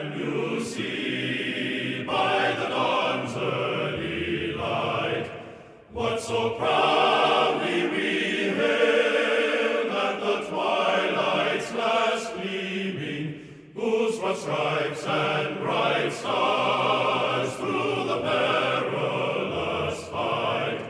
You see by the dawn's early light what so proudly we hailed at the twilight's last gleaming, whose broad stripes and bright stars through the perilous fight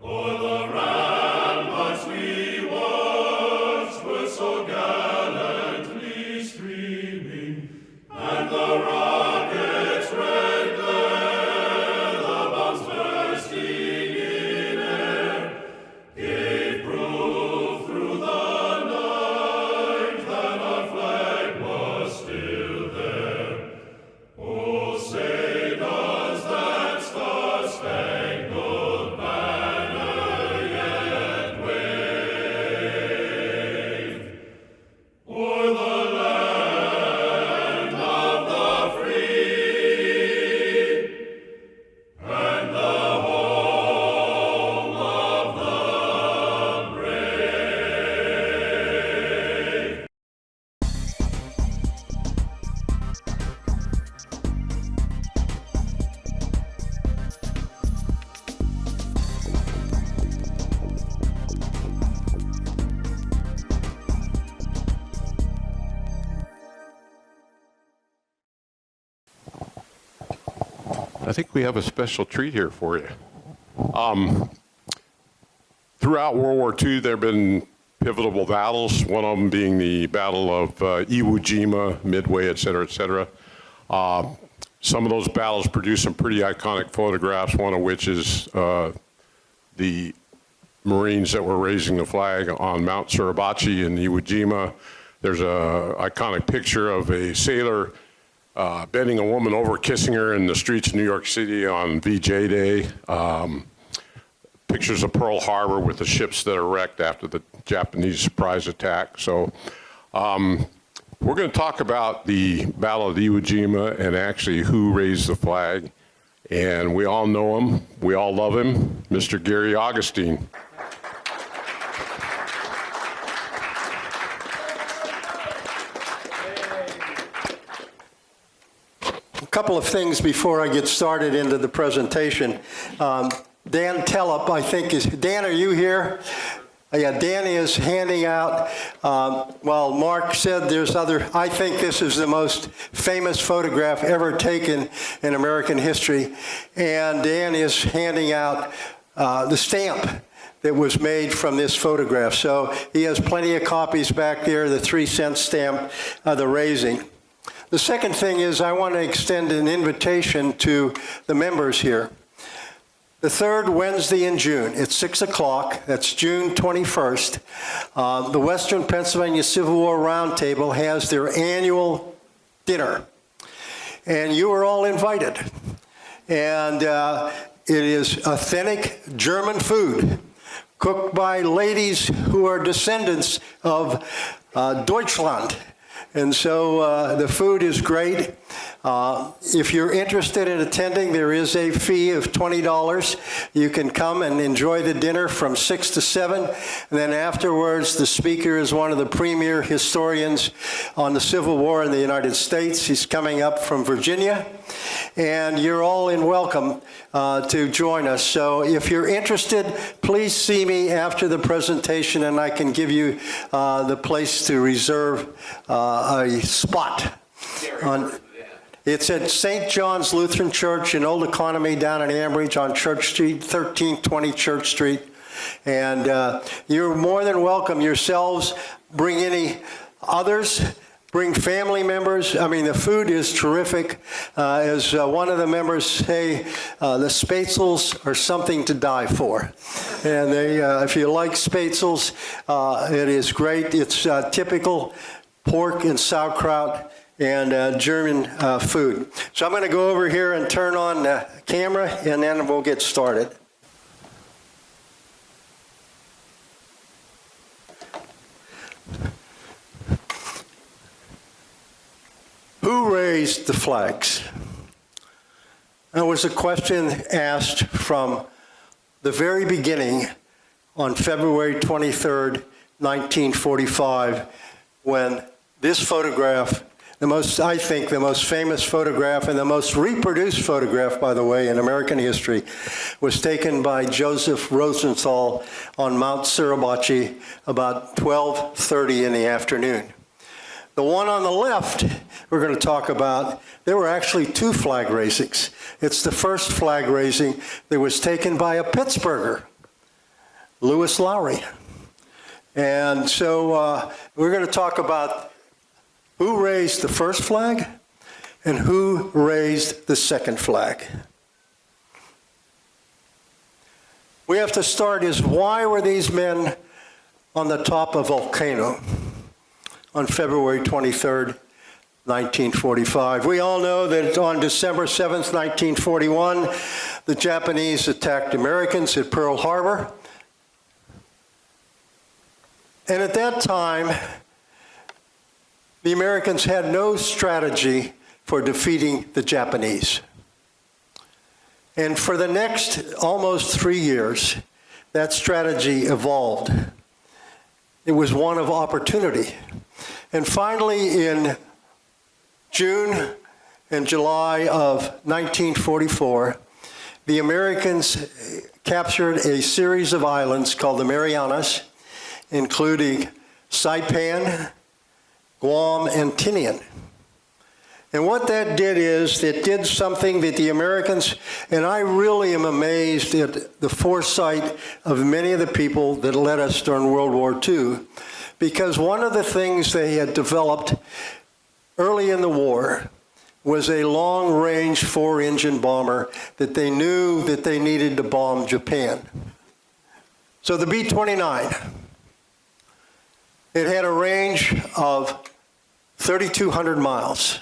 o'er the ramparts we watched were so gallantly streaming, and the rocket's red glare, the bombs bursting in air, gave proof through the night that our flag was still there. Oh, say does that star-spangled banner yet wave o'er the land of the free and the home of the brave? I think we have a special treat here for you. Throughout World War II, there have been pivotal battles, one of them being the Battle of Iwo Jima, Midway, et cetera, et cetera. Some of those battles produced some pretty iconic photographs, one of which is the Marines that were raising the flag on Mount Suribachi in Iwo Jima. There's an iconic picture of a sailor bending a woman over, kissing her in the streets of New York City on VJ Day. Pictures of Pearl Harbor with the ships that are wrecked after the Japanese surprise attack. So we're going to talk about the Battle of Iwo Jima and actually who raised the flag. And we all know him. We all love him, Mr. Gary Augustine. A couple of things before I get started into the presentation. Dan Tellup, I think is, Dan, are you here? Yeah, Dan is handing out, well, Mark said there's other, I think this is the most famous photograph ever taken in American history. And Dan is handing out the stamp that was made from this photograph. So he has plenty of copies back there, the 3-cent stamp, the raising. The second thing is I want to extend an invitation to the members here. The third Wednesday in June, it's 6 o'clock, that's June 21st, the Western Pennsylvania Civil War Roundtable has their annual dinner. And you are all invited. And it is authentic German food, cooked by ladies who are descendants of Deutschland. And so the food is great. If you're interested in attending, there is a fee of $20. You can come and enjoy the dinner from 6 to 7. And then afterwards, the speaker is one of the premier historians on the Civil War in the United States. He's coming up from Virginia. And you're all welcome to join us. So if you're interested, please see me after the presentation and I can give you the place to reserve a spot. It's at St. John's Lutheran Church in Old Economy down in Ambridge on Church Street, 1320 Church Street. And you're more than welcome yourselves. Bring any others. Bring family members. I mean, the food is terrific. As one of the members say, the Spätzles are something to die for. And they, if you like Spätzles, it is great. It's typical pork and sauerkraut and German food. So I'm going to go over here and turn on the camera, and then we'll get started. Who raised the flags? That was a question asked from the very beginning on February 23rd, 1945, when this photograph I think, the most famous photograph and the most reproduced photograph, by the way, in American history, was taken by Joseph Rosenthal on Mount Suribachi about 12:30 in the afternoon. The one on the left we're going to talk about, there were actually two flag raisings. It's the first flag raising that was taken by a Pittsburgher, Lewis Lowry. And so we're going to talk about who raised the first flag and who raised the second flag. We have to start is, why were these men on the top of a volcano on February 23rd, 1945? We all know that on December 7th, 1941, the Japanese attacked Americans at Pearl Harbor. And at that time, the Americans had no strategy for defeating the Japanese. And for the next almost 3 years, that strategy evolved. It was one of opportunity. And finally, in June and July of 1944, the Americans captured a series of islands called the Marianas, including Saipan, Guam, and Tinian. And what that did is, it did something that the Americans, and I really am amazed at the foresight of many of the people that led us during World War II, because one of the things they had developed early in the war was a long-range 4-engine bomber that they knew that they needed to bomb Japan. So the B-29, it had a range of 3,200 miles.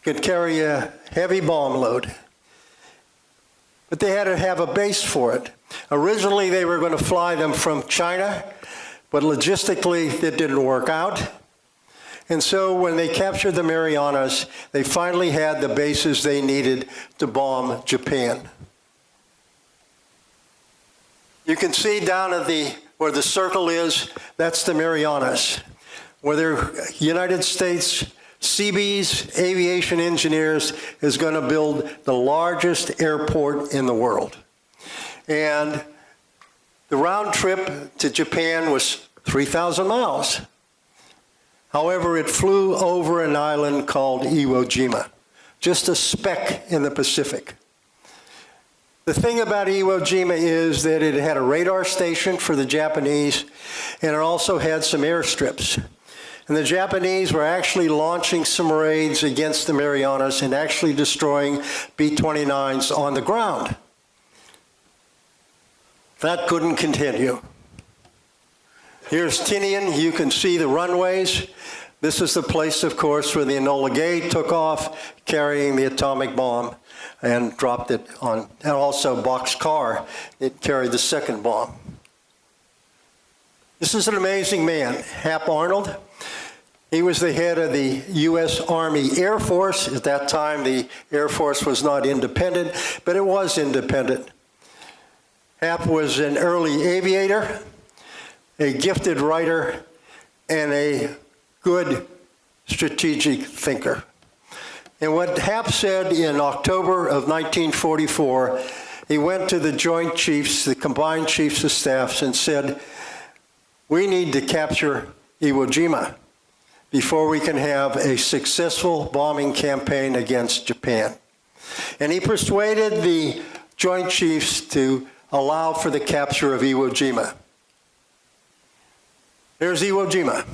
Could carry a heavy bomb load. But they had to have a base for it. Originally, they were going to fly them from China, but logistically, it didn't work out. And so when they captured the Marianas, they finally had the bases they needed to bomb Japan. You can see down at where the circle is, that's the Marianas, where the United States Seabees aviation engineers is going to build the largest airport in the world. And the round trip to Japan was 3,000 miles. However, it flew over an island called Iwo Jima, just a speck in the Pacific. The thing about Iwo Jima is that it had a radar station for the Japanese, and it also had some airstrips. And the Japanese were actually launching some raids against the Marianas and actually destroying B-29s on the ground. That couldn't continue. Here's Tinian. You can see the runways. This is the place, of course, where the Enola Gay took off, carrying the atomic bomb and dropped it on, and also Boxcar, it carried the second bomb. This is an amazing man, Hap Arnold. He was the head of the U.S. Army Air Force. At that time, the Air Force was not independent, but it was independent. Hap was an early aviator, a gifted writer, and a good strategic thinker. And what Hap said in October of 1944, he went to the Joint Chiefs, the Combined Chiefs of Staffs, and said, we need to capture Iwo Jima before we can have a successful bombing campaign against Japan. And he persuaded the Joint Chiefs to allow for the capture of Iwo Jima. There's Iwo Jima,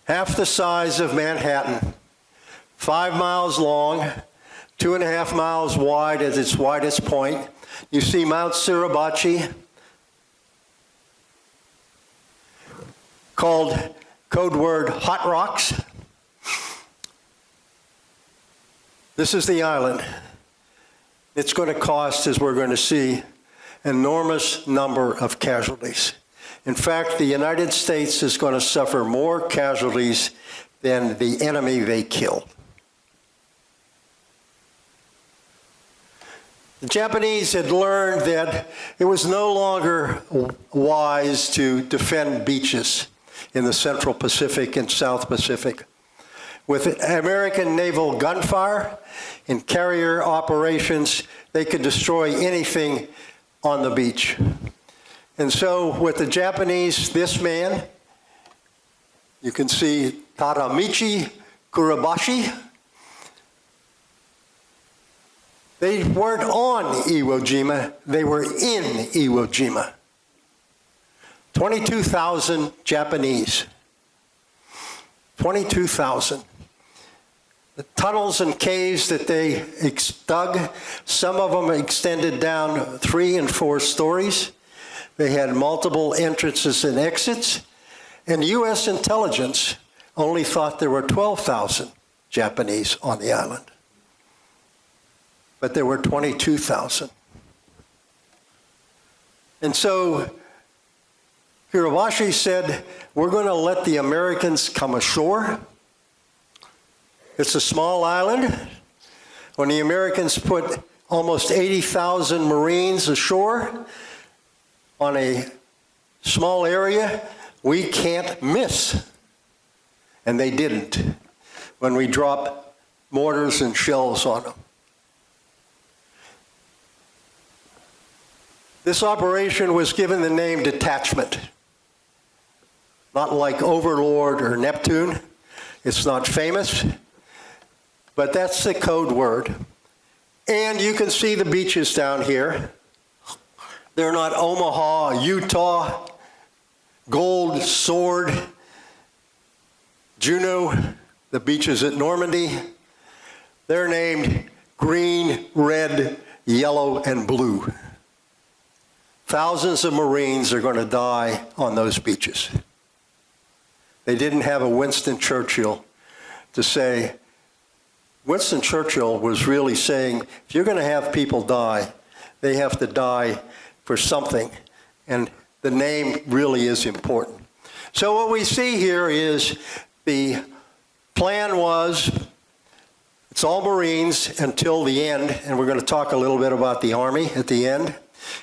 half the size of Manhattan, 5 miles long, 2.5 miles wide at its widest point. You see Mount Suribachi, called code word Hot Rocks. This is the island. It's going to cost, as we're going to see, an enormous number of casualties. In fact, the United States is going to suffer more casualties than the enemy they killed. The Japanese had learned that it was no longer wise to defend beaches. in the Central Pacific and South Pacific. With American naval gunfire and carrier operations, they could destroy anything on the beach. And so with the Japanese, this man, you can see Taramichi Suribachi, they weren't on Iwo Jima, they were in Iwo Jima. 22,000 Japanese. 22,000. The tunnels and caves that they dug, some of them extended down 3 and 4 stories. They had multiple entrances and exits. And U.S. intelligence only thought there were 12,000 Japanese on the island. But there were 22,000. And so Suribachi said, we're going to let the Americans come ashore. It's a small island. When the Americans put almost 80,000 Marines ashore on a small area, we can't miss. And they didn't when we dropped mortars and shells on them. This operation was given the name Detachment. Not like Overlord or Neptune. It's not famous, but that's the code word. And you can see the beaches down here. They're not Omaha, Utah, Gold, Sword, Juneau, the beaches at Normandy. They're named green, red, yellow, and blue. Thousands of Marines are going to die on those beaches. They didn't have a Winston Churchill to say. Winston Churchill was really saying, if you're going to have people die, they have to die for something. And the name really is important. So what we see here is the plan was, it's all Marines until the end, and we're going to talk a little bit about the Army at the end,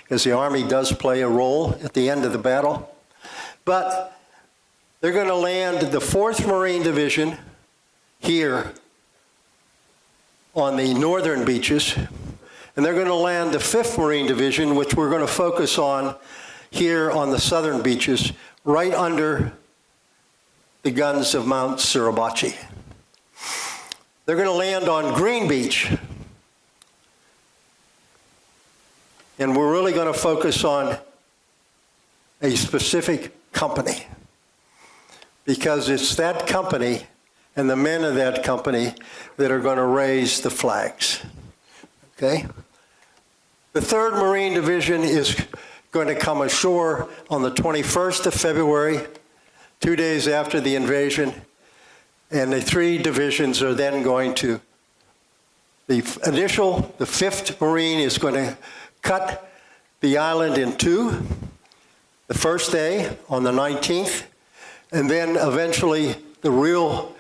because the Army does play a role at the end of the battle. But they're going to land the 4th Marine Division here on the northern beaches, and they're going to land the 5th Marine Division, which we're going to focus on here on the southern beaches, right under the guns of Mount Suribachi. They're going to land on Green Beach, and we're really going to focus on a specific company, because it's that company and the men of that company that are going to raise the flags. Okay? The 3rd Marine Division is going to come ashore on the 21st of February, 2 days after the invasion, and the 3 divisions are then going to, the 5th Marine is going to cut the island in 2, the first day on the 19th, and then eventually the real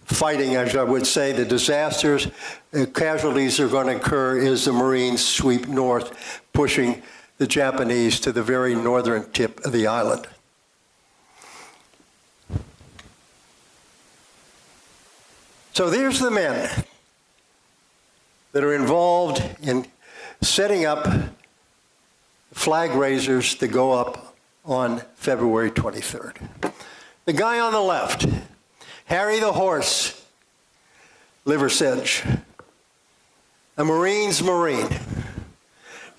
fighting, as I would say, the disasters, the casualties are going to occur as the Marines sweep north, pushing the Japanese to the very northern tip of the island. So there's the men that are involved in setting up flag raisers to go up on February 23rd. The guy on the left, Harry the Horse Liversedge, a Marine's Marine.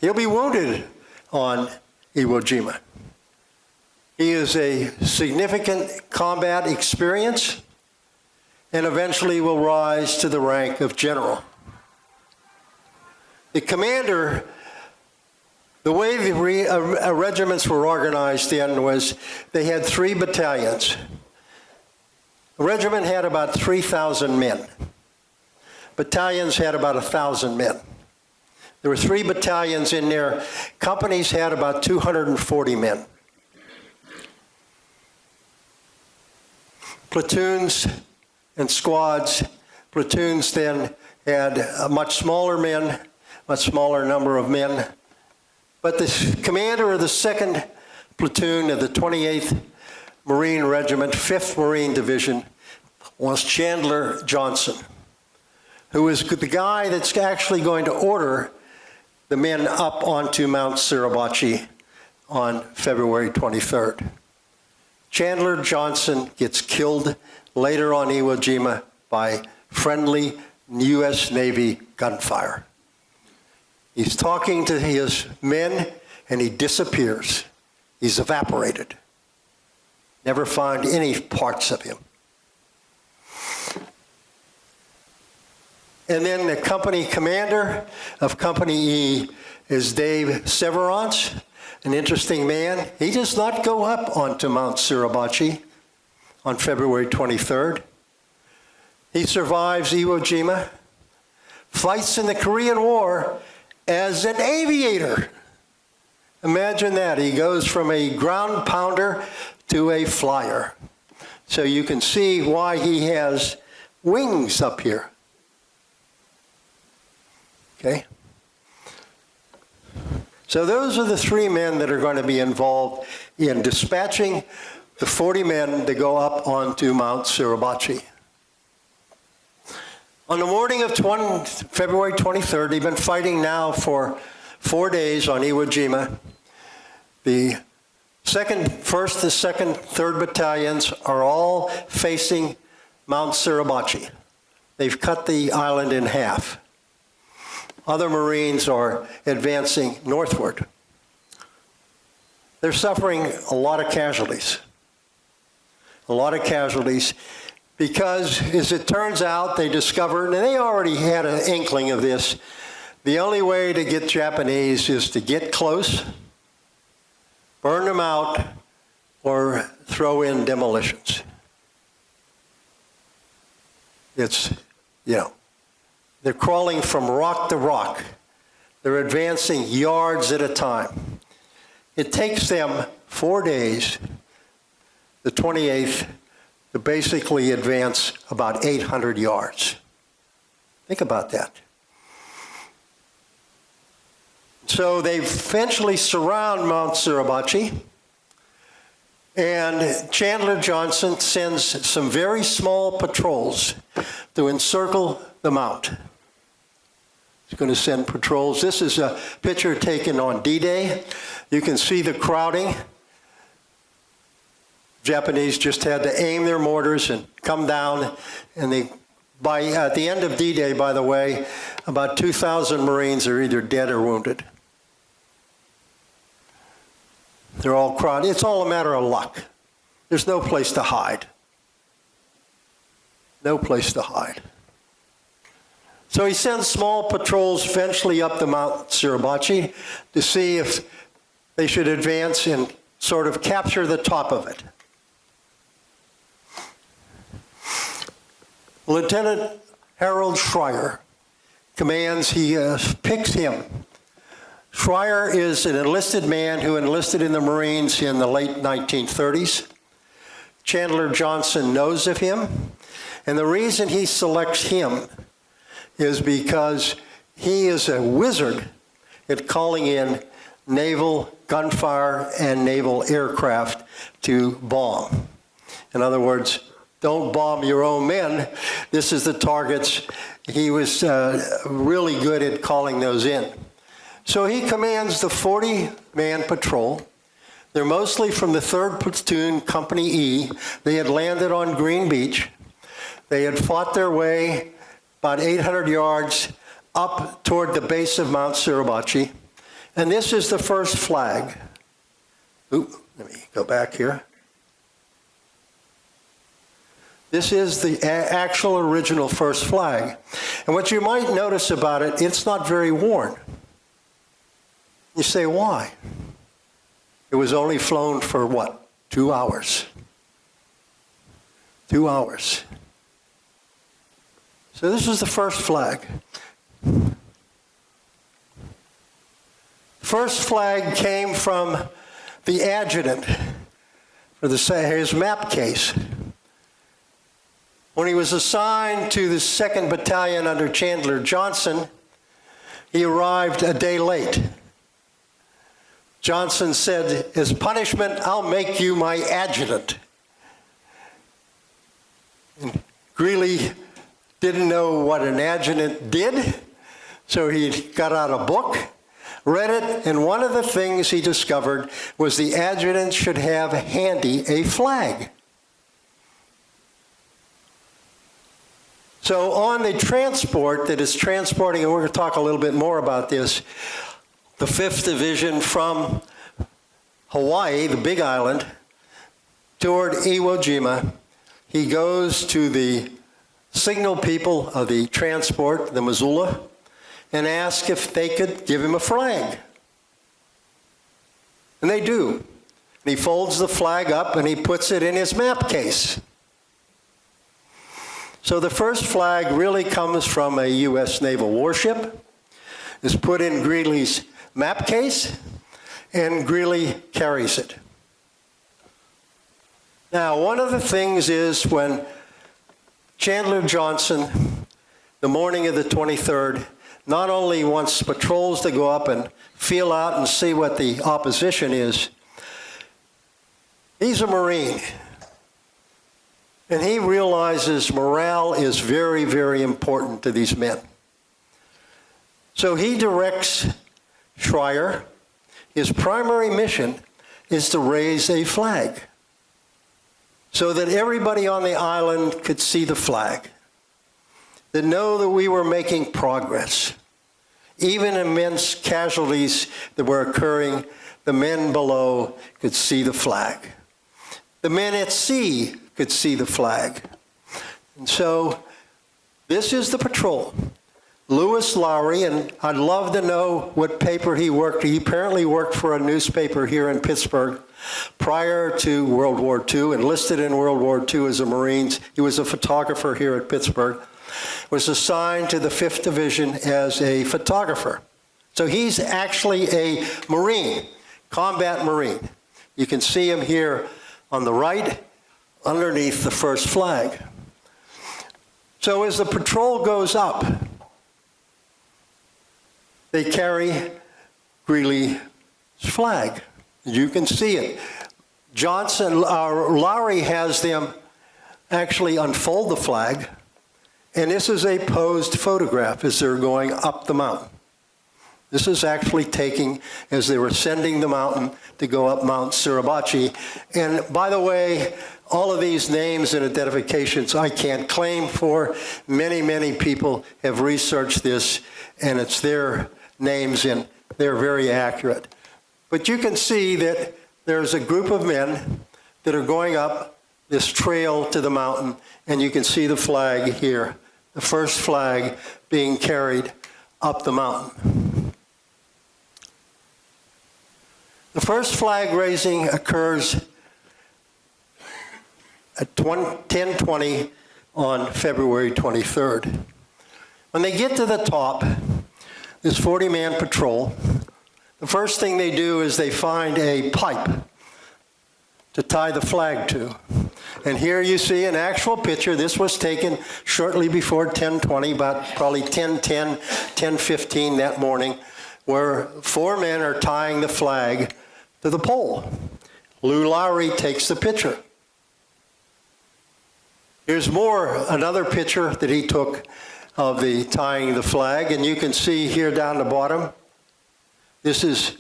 He'll be wounded on Iwo Jima. He is a significant combat experience and eventually will rise to the rank of general. The commander, the way the regiments were organized then was they had 3 battalions. The regiment had about 3,000 men. Battalions had about 1,000 men. There were 3 battalions in there. Companies had about 240 men. Platoons and squads. Platoons then had a much smaller men, much smaller number of men. But the commander of the 2nd platoon of the 28th Marine Regiment, 5th Marine Division, was Chandler Johnson, who is the guy that's actually going to order the men up onto Mount Suribachi on February 23rd. Chandler Johnson gets killed later on Iwo Jima by friendly U.S. Navy gunfire. He's talking to his men and he disappears. He's evaporated. Never find any parts of him. And then the company commander of Company E is Dave Severance, an interesting man. He does not go up onto Mount Suribachi on February 23rd. He survives Iwo Jima, fights in the Korean War as an aviator. Imagine that. He goes from a ground pounder to a flyer. So you can see why he has wings up here. Okay? So those are the 3 men that are going to be involved in dispatching the 40 men to go up onto Mount Suribachi. On the morning of February 23rd, they've been fighting now for 4 days on Iwo Jima. The 1st, 2nd, 3rd battalions are all facing Mount Suribachi. They've cut the island in half. Other Marines are advancing northward. They're suffering a lot of casualties. A lot of casualties because, as it turns out, they discovered, and they already had an inkling of this, the only way to get Japanese is to get close, burn them out, or throw in demolitions. It's, they're crawling from rock to rock. They're advancing yards at a time. It takes them 4 days, the 28th, to basically advance about 800 yards. Think about that. So they eventually surround Mount Suribachi, and Chandler Johnson sends some very small patrols to encircle the mount. He's going to send patrols. This is a picture taken on D-Day. You can see the crowding. Japanese just had to aim their mortars and come down, and at the end of D-Day, by the way, about 2,000 Marines are either dead or wounded. They're all crowded. It's all a matter of luck. There's no place to hide. No place to hide. So he sends small patrols eventually up the Mount Suribachi to see if they should advance and sort of capture the top of it. Lieutenant Harold Schreier commands, he picks him. Schreier is an enlisted man who enlisted in the Marines in the late 1930s. Chandler Johnson knows of him, and the reason he selects him is because he is a wizard at calling in naval gunfire and naval aircraft to bomb. In other words, don't bomb your own men. This is the targets. He was really good at calling those in. So he commands the 40-man patrol. They're mostly from the 3rd Platoon, Company E. They had landed on Green Beach. They had fought their way about 800 yards up toward the base of Mount Suribachi. And this is the first flag. Let me go back here. This is the actual original first flag. And what you might notice about it, it's not very worn. You say, why? It was only flown for what? 2 hours. 2 hours. So this is the first flag. First flag came from the adjutant for his map case. When he was assigned to the 2nd Battalion under Chandler Johnson, he arrived a day late. Johnson said, as punishment, I'll make you my adjutant. Greeley didn't know what an adjutant did, so he got out a book, read it, and one of the things he discovered was the adjutant should have handy a flag. So on the transport that is transporting, and we're going to talk a little bit more about this, the 5th Division from Hawaii, the Big Island, toward Iwo Jima, he goes to the signal people of the transport, the Missoula, and asks if they could give him a flag. And they do. And he folds the flag up and he puts it in his map case. So the first flag really comes from a U.S. naval warship, is put in Greeley's map case, and Greeley carries it. Now, one of the things is when Chandler Johnson, the morning of the 23rd, not only wants patrols to go up and feel out and see what the opposition is, he's a Marine. And he realizes morale is very, very important to these men. So he directs Schreier. His primary mission is to raise a flag so that everybody on the island could see the flag, to know that we were making progress. Even immense casualties that were occurring, the men below could see the flag. The men at sea could see the flag. And so this is the patrol. Lewis Lowry, and I'd love to know what paper he worked. He apparently worked for a newspaper here in Pittsburgh prior to World War II, enlisted in World War II as a Marine. He was a photographer here at Pittsburgh, was assigned to the 5th Division as a photographer. So he's actually a Marine, combat Marine. You can see him here on the right, underneath the first flag. So as the patrol goes up, they carry Greeley's flag. You can see it. Lowry has them actually unfold the flag, and this is a posed photograph as they're going up the mountain. This is actually taken as they were ascending the mountain to go up Mount Suribachi. And by the way, all of these names and identifications I can't claim for. Many, many people have researched this, and it's their names, and they're very accurate. But you can see that there's a group of men that are going up this trail to the mountain, and you can see the flag here, the first flag being carried up the mountain. The first flag raising occurs at 10:20 on February 23rd. When they get to the top, this 40-man patrol, the first thing they do is they find a pipe to tie the flag to. And here you see an actual picture. This was taken shortly before 10:20, about probably 10:10, 10:15 that morning, where 4 men are tying the flag to the pole. Lou Lowry takes the picture. Here's another picture that he took of the tying the flag, and you can see here down the bottom, this is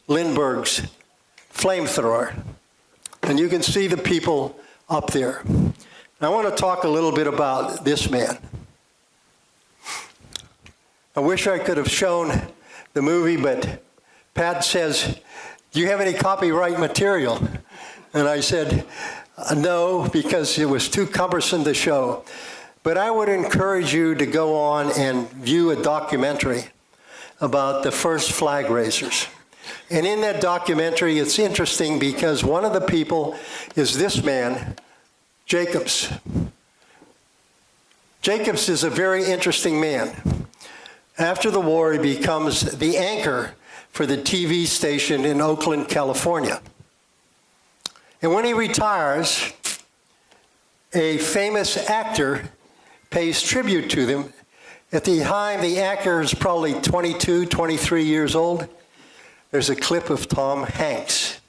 Lindbergh's flamethrower. And you can see the people up there. I want to talk a little bit about this man. I wish I could have shown the movie, but Pat says, "Do you have any copyright material?" And I said, no, because it was too cumbersome to show. But I would encourage you to go on and view a documentary about the first flag raisers. And in that documentary, it's interesting because one of the people is this man, Jacobs. Jacobs is a very interesting man. After the war, he becomes the anchor for the TV station in Oakland, California. And when he retires, a famous actor pays tribute to them. At the time, the actor is probably 22, 23 years old. There's a clip of Tom Hanks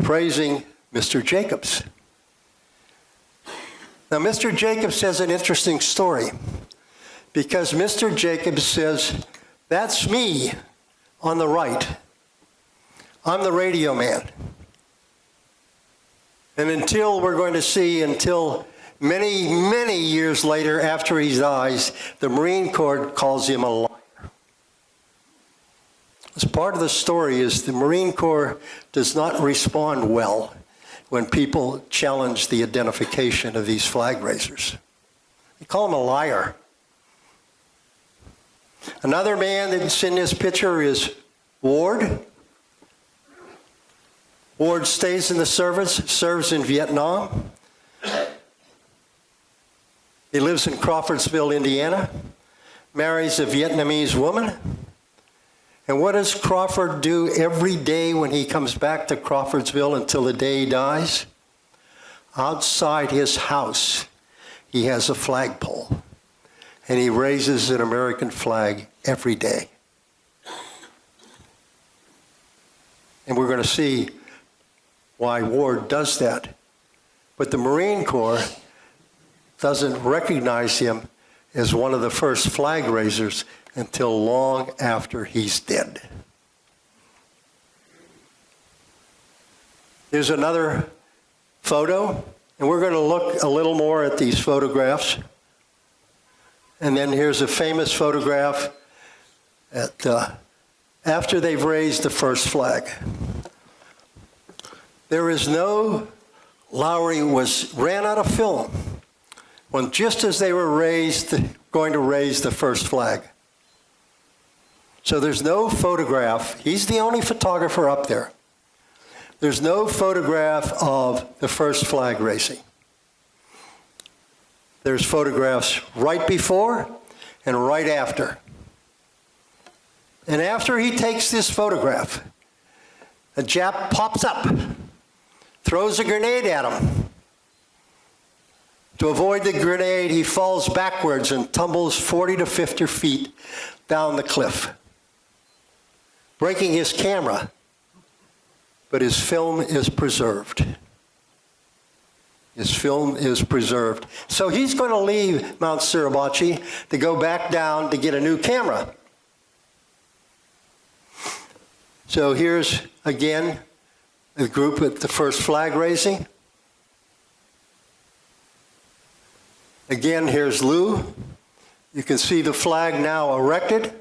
praising Mr. Jacobs. Now, Mr. Jacobs has an interesting story because Mr. Jacobs says, that's me on the right. I'm the radio man. And until many, many years later after he dies, the Marine Corps calls him a liar. As part of the story is the Marine Corps does not respond well when people challenge the identification of these flag raisers. They call him a liar. Another man that's in this picture is Ward. Ward stays in the service, serves in Vietnam. He lives in Crawfordsville, Indiana, marries a Vietnamese woman. And what does Crawford do every day when he comes back to Crawfordsville until the day he dies? Outside his house, he has a flagpole, and he raises an American flag every day. And we're going to see why Ward does that. But the Marine Corps doesn't recognize him as one of the first flag raisers until long after he's dead. Here's another photo, and we're going to look a little more at these photographs. And then here's a famous photograph after they've raised the first flag. Lowry ran out of film when just as they were going to raise the first flag. So there's no photograph. He's the only photographer up there. There's no photograph of the first flag raising. There's photographs right before and right after. And after he takes this photograph, a Jap pops up, throws a grenade at him. To avoid the grenade, he falls backwards and tumbles 40 to 50 feet down the cliff, breaking his camera, but his film is preserved. His film is preserved. So he's going to leave Mount Suribachi to go back down to get a new camera. So here's, again, the group at the first flag raising. Again, here's Lou. You can see the flag now erected.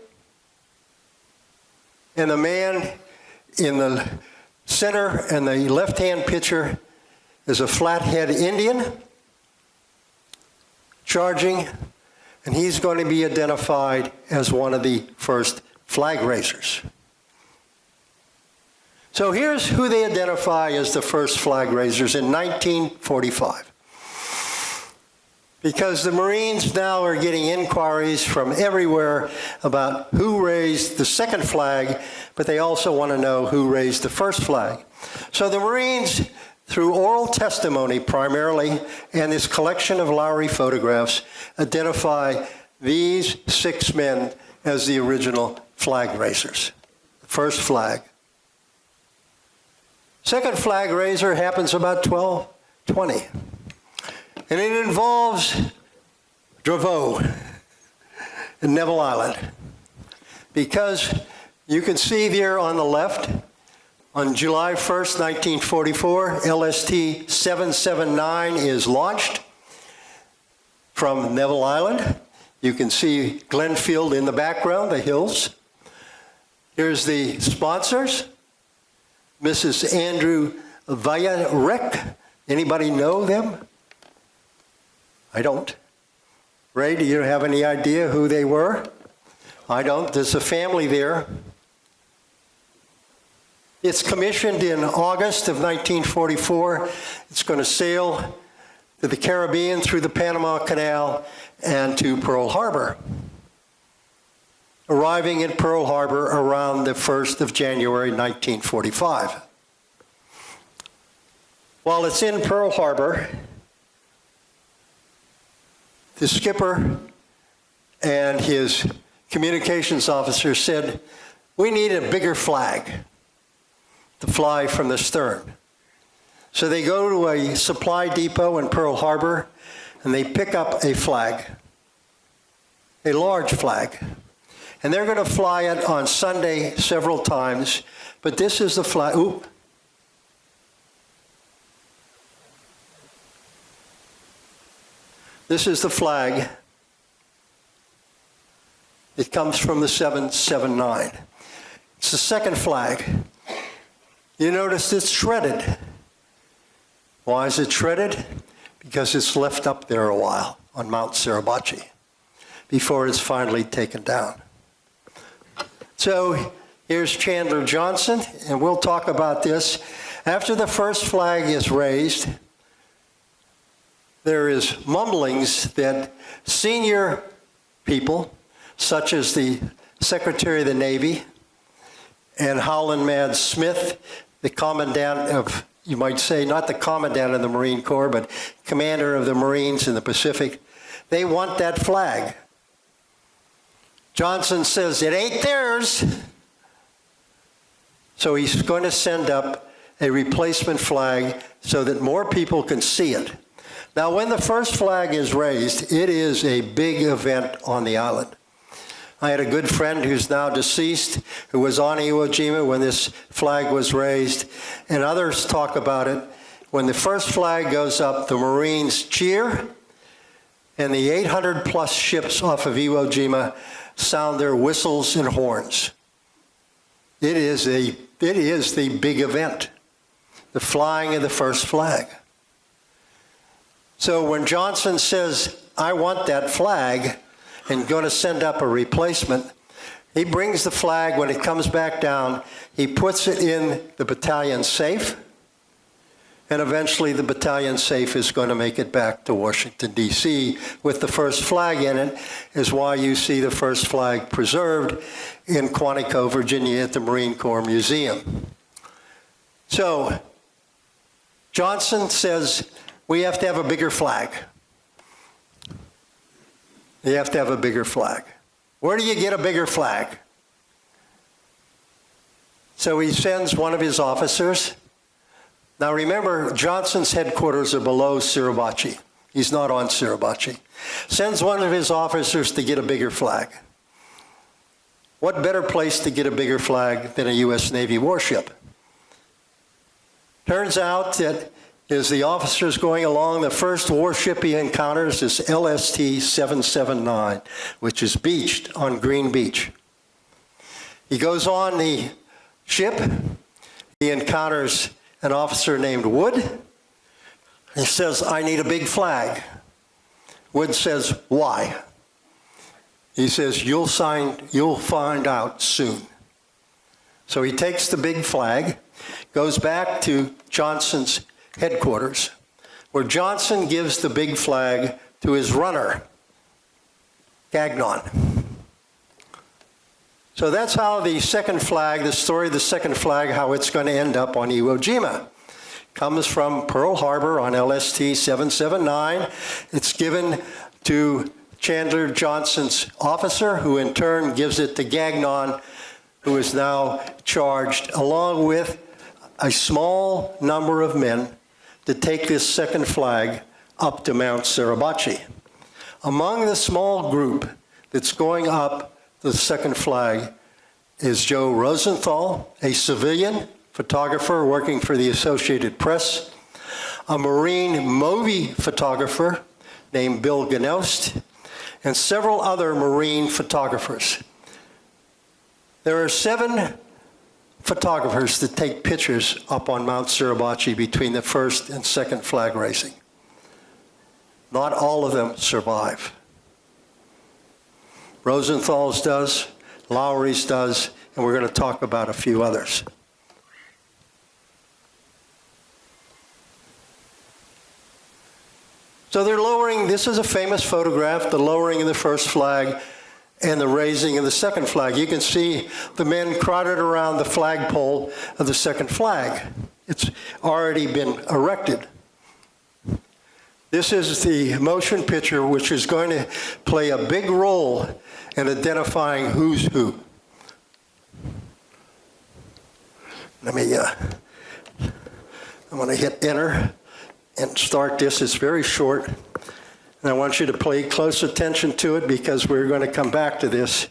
And the man in the center and the left-hand picture is a Flathead Indian charging, and he's going to be identified as one of the first flag raisers. So here's who they identify as the first flag raisers in 1945. Because the Marines now are getting inquiries from everywhere about who raised the second flag, but they also want to know who raised the first flag. So the Marines, through oral testimony primarily, and this collection of Lowry photographs, identify these 6 men as the original flag raisers. The first flag. Second flag raiser happens about 12:20. And it involves Draveau and Neville Island. Because you can see there on the left, on July 1st, 1944, LST 779 is launched from Neville Island. You can see Glenfield in the background, the hills. Here's the sponsors. Mrs. Andrew Vayarek. Anybody know them? I don't. Ray, do you have any idea who they were? I don't. There's a family there. It's commissioned in August of 1944. It's going to sail to the Caribbean through the Panama Canal and to Pearl Harbor, arriving in Pearl Harbor around the 1st of January 1945. While it's in Pearl Harbor, the skipper and his communications officer said, "We need a bigger flag to fly from the stern." So they go to a supply depot in Pearl Harbor and they pick up a flag, a large flag, and they're going to fly it on Sunday several times, but this is the flag. Oop. This is the flag. It comes from the 779. It's the second flag. You notice it's shredded. Why is it shredded? Because it's left up there a while on Mount Suribachi before it's finally taken down. So here's Chandler Johnson, and we'll talk about this. After the first flag is raised, there is mumblings that senior people, such as the Secretary of the Navy and Howland Mad Smith, the commandant of, you might say, not the commandant of the Marine Corps, but commander of the Marines in the Pacific, they want that flag. Johnson says, it ain't theirs. So he's going to send up a replacement flag so that more people can see it. Now, when the first flag is raised, it is a big event on the island. I had a good friend who's now deceased who was on Iwo Jima when this flag was raised, and others talk about it. When the first flag goes up, the Marines cheer, and the 800-plus ships off of Iwo Jima sound their whistles and horns. It is the big event, the flying of the first flag. So when Johnson says, I want that flag, and going to send up a replacement, he brings the flag. When it comes back down, he puts it in the battalion safe, and eventually the battalion safe is going to make it back to Washington, D.C. with the first flag in it, is why you see the first flag preserved in Quantico, Virginia at the Marine Corps Museum. So Johnson says, we have to have a bigger flag. You have to have a bigger flag. Where do you get a bigger flag? So he sends one of his officers. Now remember, Johnson's headquarters are below Suribachi. He's not on Suribachi. Sends one of his officers to get a bigger flag. What better place to get a bigger flag than a U.S. Navy warship? Turns out that as the officer's going along, the first warship he encounters is LST-779, which is beached on Green Beach. He goes on the ship. He encounters an officer named Wood. He says, I need a big flag. Wood says, why? He says, you'll find out soon. So he takes the big flag, goes back to Johnson's headquarters, where Johnson gives the big flag to his runner, Gagnon. So that's how the second flag, the story of the second flag, how it's going to end up on Iwo Jima. Comes from Pearl Harbor on LST-779. It's given to Chandler Johnson's officer, who in turn gives it to Gagnon, who is now charged, along with a small number of men, to take this second flag up to Mount Suribachi. Among the small group that's going up the second flag is Joe Rosenthal, a civilian photographer working for the Associated Press, a Marine movie photographer named Bill Gnost, and several other Marine photographers. There are 7 photographers that take pictures up on Mount Suribachi between the first and second flag raising. Not all of them survive. Rosenthal's does, Lowry's does, and we're going to talk about a few others. So they're lowering, this is a famous photograph, the lowering of the first flag and the raising of the second flag. You can see the men crowded around the flagpole of the second flag. It's already been erected. This is the motion picture, which is going to play a big role in identifying who's who. I'm going to hit enter and start this. It's very short. And I want you to pay close attention to it because we're going to come back to this.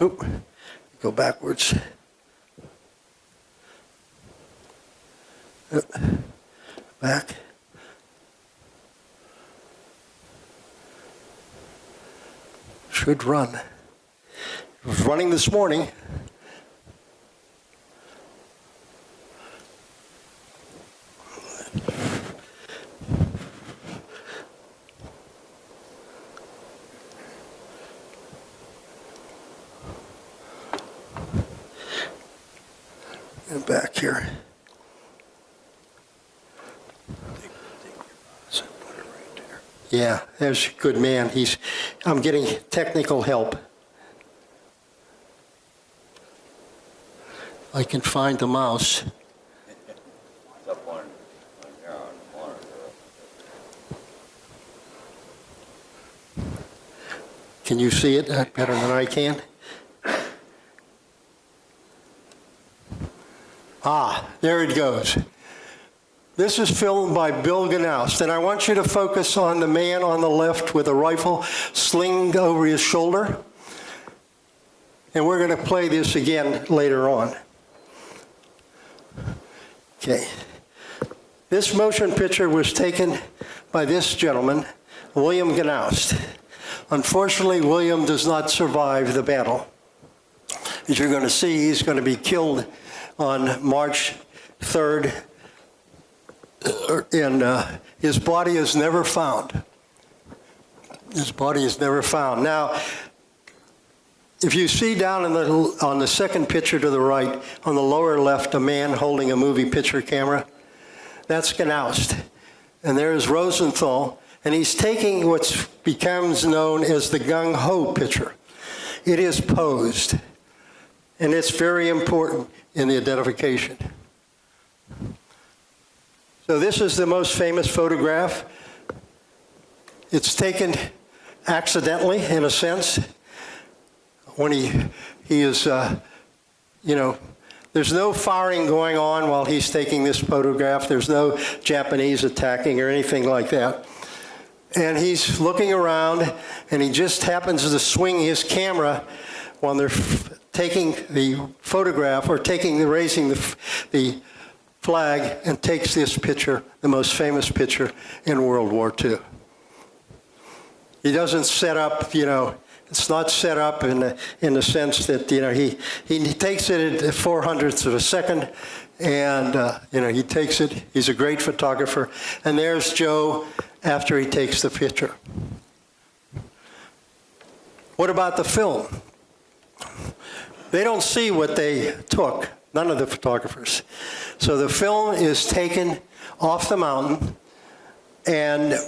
Oop, go backwards. Back. Should run. It was running this morning. And back here. Yeah, there's a good man. I'm getting technical help. I can find the mouse. It's up on here on the monitor. Can you see it better than I can? Ah, there it goes. This is filmed by Bill Gnaust, and I want you to focus on the man on the left with a rifle slinged over his shoulder. And we're going to play this again later on. Okay. This motion picture was taken by this gentleman, William Gnaust. Unfortunately, William does not survive the battle. As you're going to see, he's going to be killed on March 3rd. And his body is never found. His body is never found. Now, if you see down on the second picture to the right, on the lower left, a man holding a movie picture camera, that's Gnaust. And there's Rosenthal, and he's taking what becomes known as the gung-ho picture. It is posed, and it's very important in the identification. So this is the most famous photograph. It's taken accidentally, in a sense, when he is, there's no firing going on while he's taking this photograph. There's no Japanese attacking or anything like that. And he's looking around, and he just happens to swing his camera when they're taking the photograph or raising the flag, and takes this picture, the most famous picture in World War II. He doesn't set up, it's not set up in the sense that, he takes it at 400ths of a second, and, he takes it. He's a great photographer. And there's Joe after he takes the picture. What about the film? They don't see what they took, none of the photographers. So the film is taken off the mountain and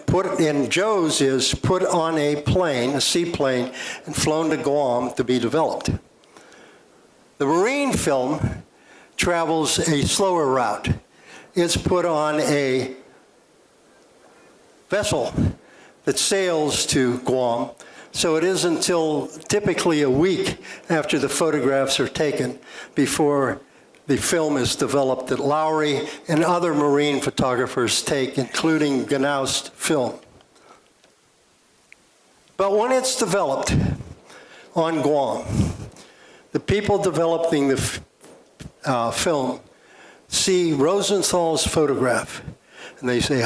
Joe's is put on a plane, a seaplane, and flown to Guam to be developed. The marine film travels a slower route. It's put on a vessel that sails to Guam. So it isn't until typically a week after the photographs are taken before the film is developed that Lowry and other marine photographers take, including Gnaust film. But when it's developed on Guam, the people developing the film see Rosenthal's photograph, and they say,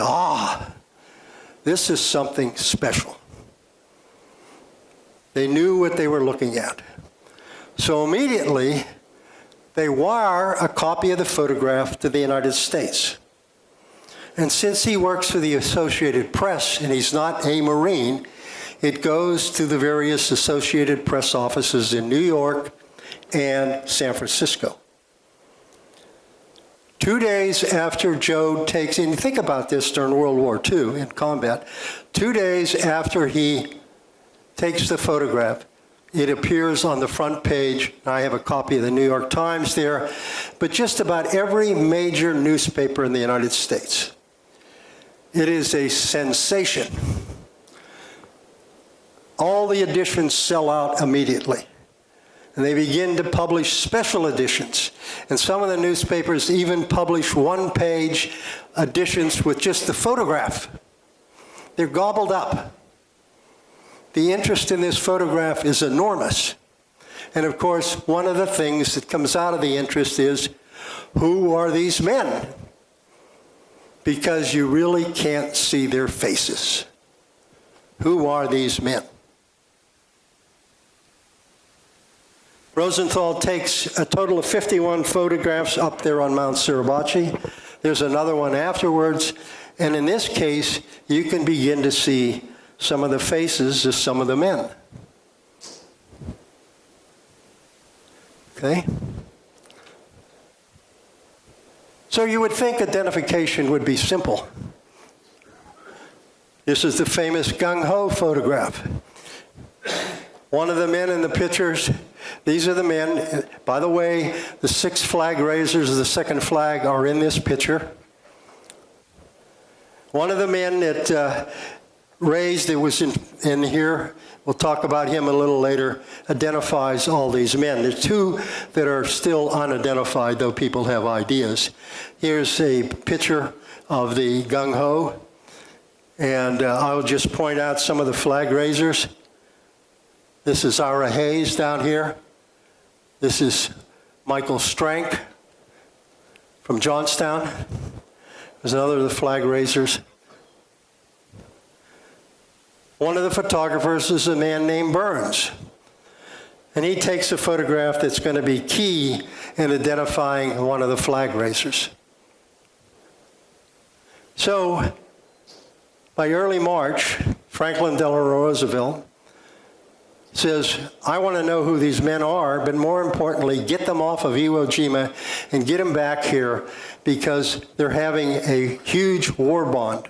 this is something special. They knew what they were looking at. So immediately, they wire a copy of the photograph to the United States. And since he works for the Associated Press and he's not a Marine, it goes to the various Associated Press offices in New York and San Francisco. 2 days after Joe takes, and think about this during World War II in combat, 2 days after he takes the photograph, it appears on the front page. I have a copy of the New York Times there, but just about every major newspaper in the United States. It is a sensation. all the editions sell out immediately. And they begin to publish special editions. And some of the newspapers even publish one-page editions with just the photograph. They're gobbled up. The interest in this photograph is enormous. And of course, one of the things that comes out of the interest is, who are these men? Because you really can't see their faces. Who are these men? Rosenthal takes a total of 51 photographs up there on Mount Suribachi. There's another one afterwards. And in this case, you can begin to see some of the faces of some of the men. Okay? So you would think identification would be simple. This is the famous gung-ho photograph. One of the men in the pictures, these are the men. By the way, the 6 flag raisers of the second flag are in this picture. One of the men that raised, it was in here, we'll talk about him a little later, identifies all these men. There's 2 that are still unidentified, though people have ideas. Here's a picture of the gung-ho, and I'll just point out some of the flag raisers. This is Ira Hayes down here. This is Michael Strank from Johnstown. There's another of the flag raisers. One of the photographers is a man named Burns. And he takes a photograph that's going to be key in identifying one of the flag raisers. So, by early March, Franklin Delano Roosevelt says, I want to know who these men are, but more importantly, get them off of Iwo Jima and get them back here because they're having a huge war bond.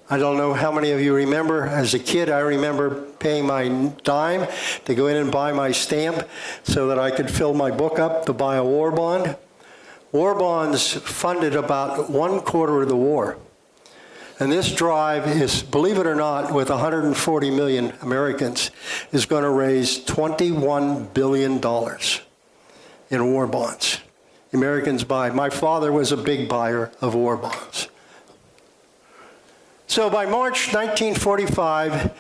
I don't know how many of you remember, as a kid, I remember paying my dime to go in and buy my stamp so that I could fill my book up to buy a war bond. War bonds funded about 1/4 of the war. And this drive is, believe it or not, with 140 million Americans, is going to raise $21 billion in war bonds. Americans buy. My father was a big buyer of war bonds. So by March 1945,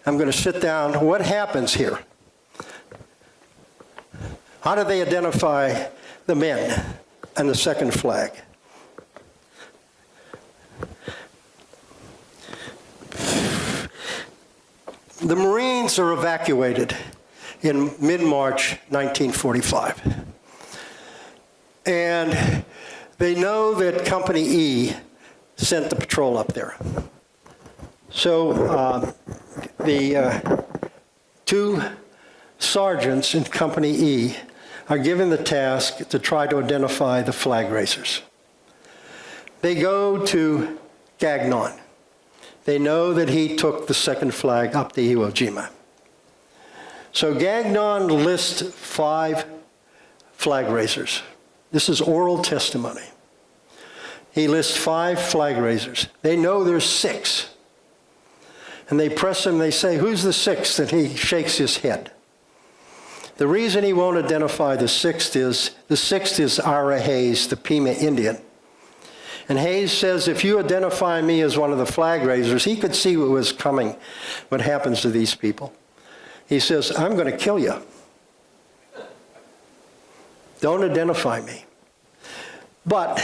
I'm going to sit down. What happens here? How do they identify the men and the second flag? The Marines are evacuated in mid-March 1945. And they know that Company E sent the patrol up there. So the 2 sergeants in Company E are given the task to try to identify the flag raisers. They go to Gagnon. They know that he took the second flag up to Iwo Jima. So Gagnon lists 5 flag raisers. This is oral testimony. He lists 5 flag raisers. They know there's 6. And they press him, they say, who's the 6th? And he shakes his head. The reason he won't identify the 6th is Ira Hayes, the Pima Indian. And Hayes says, if you identify me as one of the flag raisers, he could see what was coming, what happens to these people. He says, I'm going to kill you. Don't identify me. But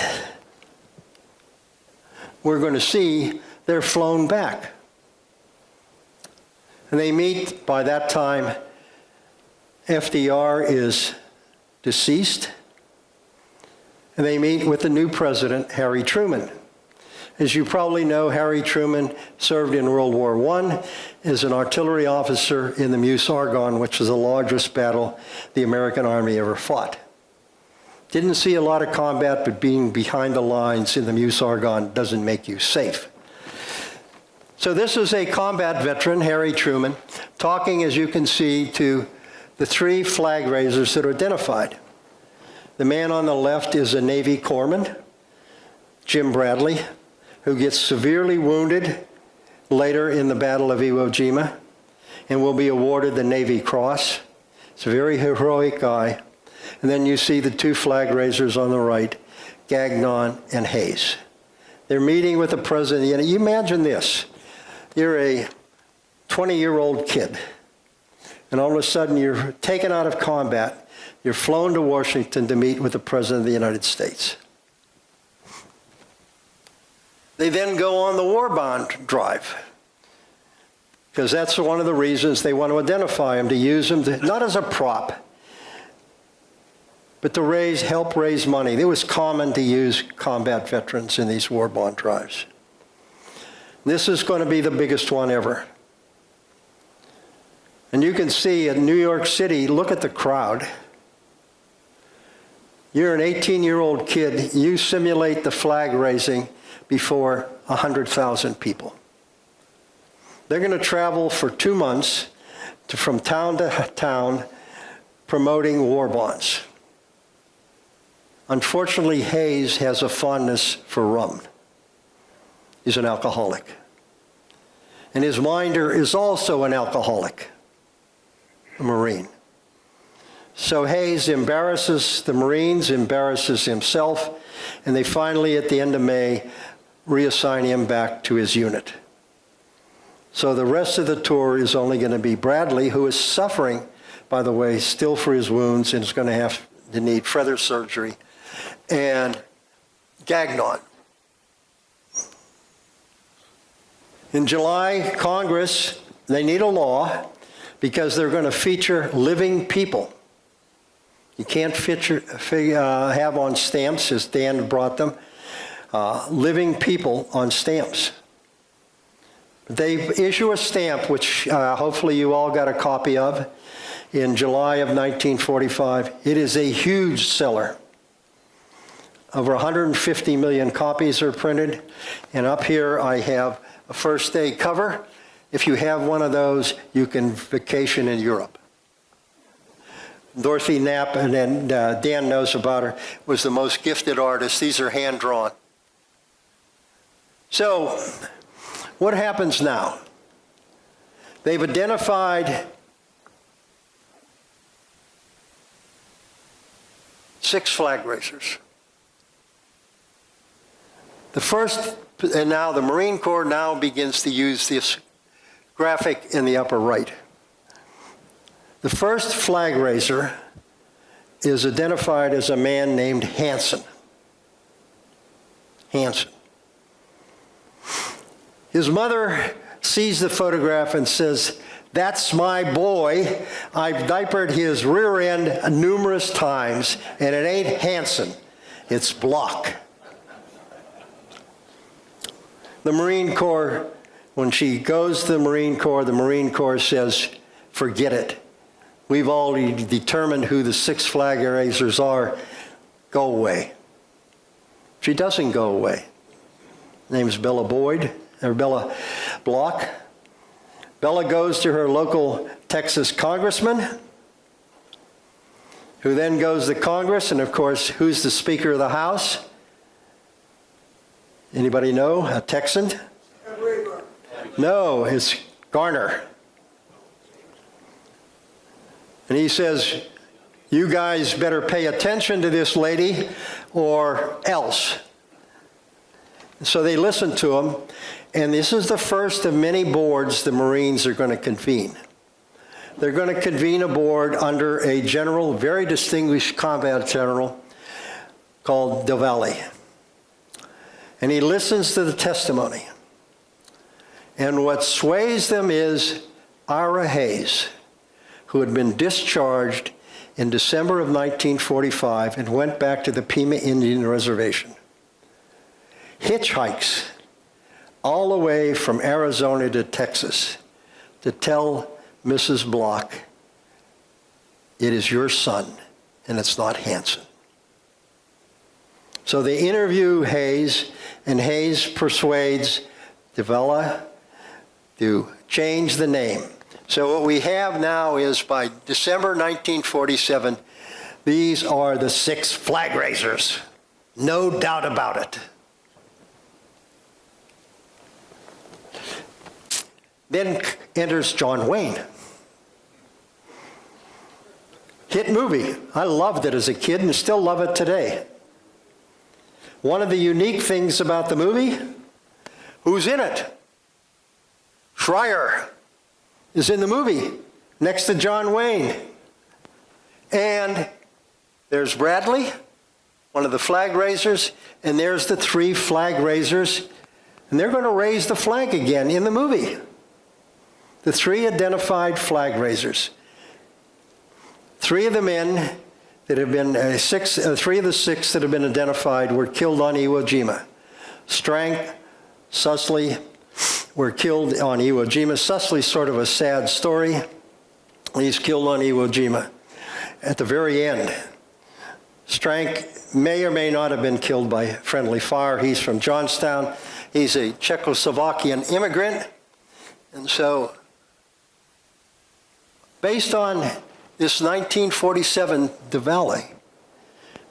we're going to see they're flown back. And they meet, by that time, FDR is deceased. And they meet with the new president, Harry Truman. As you probably know, Harry Truman served in World War I as an artillery officer in the Meuse-Argonne, which was the largest battle the American Army ever fought. Didn't see a lot of combat, but being behind the lines in the Meuse-Argonne doesn't make you safe. So this is a combat veteran, Harry Truman, talking, as you can see, to the 3 flag raisers that are identified. The man on the left is a Navy corpsman, Jim Bradley, who gets severely wounded later in the Battle of Iwo Jima. and will be awarded the Navy Cross. It's a very heroic guy. And then you see the two flag raisers on the right, Gagnon and Hayes. They're meeting with the president. You imagine this. You're a 20-year-old kid, and all of a sudden you're taken out of combat. You're flown to Washington to meet with the President of the United States. They then go on the war bond drive, because that's one of the reasons they want to identify him, to use him not as a prop, but to help raise money. It was common to use combat veterans in these war bond drives. This is going to be the biggest one ever. And you can see in New York City, look at the crowd. You're an 18-year-old kid, you simulate the flag raising before 100,000 people. They're going to travel for 2 months from town to town promoting war bonds. Unfortunately, Hayes has a fondness for rum. He's an alcoholic. And his minder is also an alcoholic, a Marine. So Hayes embarrasses the Marines, embarrasses himself, and they finally, at the end of May, reassign him back to his unit. So the rest of the tour is only going to be Bradley, who is suffering, by the way, still for his wounds and is going to have to need feather surgery, and Gagnon. In July, Congress, they need a law because they're going to feature living people. You can't have on stamps, as Dan brought them, living people on stamps. They issue a stamp, which hopefully you all got a copy of, in July of 1945. It is a huge seller. Over 150 million copies are printed. And up here I have a first day cover. If you have one of those, you can vacation in Europe. Dorothy Knapp, and then Dan knows about her, was the most gifted artist. These are hand-drawn. So, what happens now? They've identified 6 flag raisers. The first, and now the Marine Corps now begins to use this graphic in the upper right. The first flag raiser is identified as a man named Hansen. Hansen. His mother sees the photograph and says, "That's my boy. I've diapered his rear end numerous times, and it ain't Hansen, it's Block." The Marine Corps, when she goes to the Marine Corps says, "Forget it. We've already determined who the 6 flag raisers are. Go away." She doesn't go away. Her name's Bella Block. Bella goes to her local Texas congressman, who then goes to Congress, and of course, who's the Speaker of the House? Anybody know? A Texan? No, it's Garner. And he says, "You guys better pay attention to this lady or else." So they listen to him, and this is the first of many boards the Marines are going to convene. They're going to convene a board under a general, very distinguished combat general called Del Valle. And he listens to the testimony. And what sways them is Ira Hayes, who had been discharged in December of 1945 and went back to the Pima Indian Reservation. Hitchhikes all the way from Arizona to Texas to tell Mrs. Block, "It is your son, and it's not Hansen." So they interview Hayes, and Hayes persuades Davila to change the name. So what we have now is, by December 1947, these are the 6 flag raisers. No doubt about it. Then enters John Wayne. Hit movie. I loved it as a kid and still love it today. One of the unique things about the movie, who's in it? Schreier is in the movie next to John Wayne. And there's Bradley, one of the flag raisers, and there's the 3 flag raisers. And they're going to raise the flag again in the movie. The 3 identified flag raisers. 3 of the men that have been, 3 of the 6 that have been identified were killed on Iwo Jima. Strank, Sussley were killed on Iwo Jima. Sussley's sort of a sad story. He's killed on Iwo Jima. At the very end, Strank may or may not have been killed by friendly fire. He's from Johnstown. He's a Czechoslovakian immigrant. And so, based on this 1947 Diwali,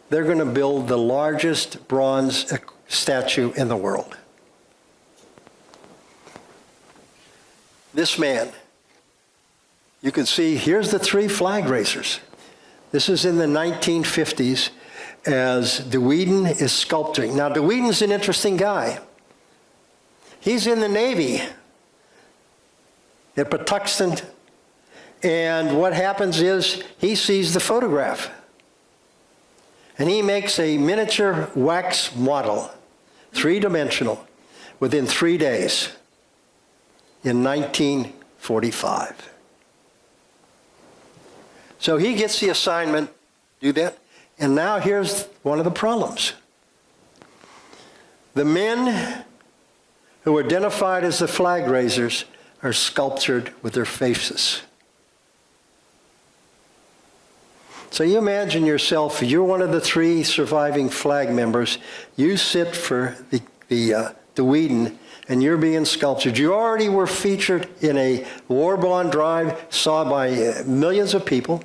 they're going to build the largest bronze statue in the world. This man, you can see, here's the 3 flag raisers. This is in the 1950s as De Whedon is sculpting. Now, De Whedon's an interesting guy. He's in the Navy at Patuxent, and what happens is he sees the photograph, and he makes a miniature wax model, 3-dimensional, within 3 days in 1945. So he gets the assignment, do that, and now here's one of the problems. The men who are identified as the flag raisers are sculptured with their faces. So you imagine yourself, you're one of the 3 surviving flag members, you sit for the Whedon, and you're being sculptured. You already were featured in a war bond drive, saw by millions of people.